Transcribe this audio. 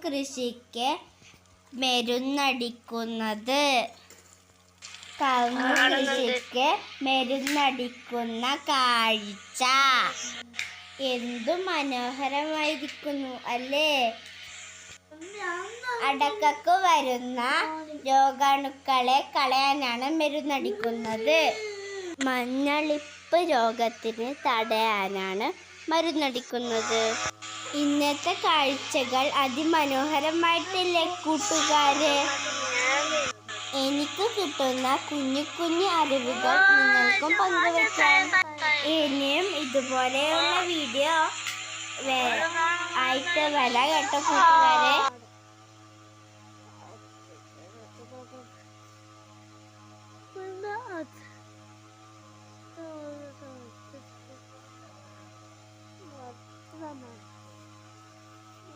കൃഷിക്ക് മരുന്നടിക്കുന്നത്. കൃഷിക്ക് മരുന്നടിക്കുന്ന കാഴ്ച എന്തു മനോഹരമായിരിക്കുന്നു അല്ലേ? അടക്കക്ക് വരുന്ന രോഗാണുക്കളെ കളയാനാണ് മരുന്നടിക്കുന്നത്. മഞ്ഞളിപ്പ് രോഗത്തിന് തടയാനാണ് മരുന്നടിക്കുന്നത്. ഇന്നത്തെ കാഴ്ചകൾ അതിമനോഹരമായിട്ടില്ലേ കൂട്ടുകാരെ? എനിക്ക് കിട്ടുന്ന കുഞ്ഞു കുഞ്ഞു അറിവുകൾ നിങ്ങൾക്കും പങ്കുവയ്ക്കാം. ഇനിയും ഇതുപോലെയുള്ള വീഡിയോ ആയിട്ട് വരാം കേട്ടോ കൂട്ടുകാരെ.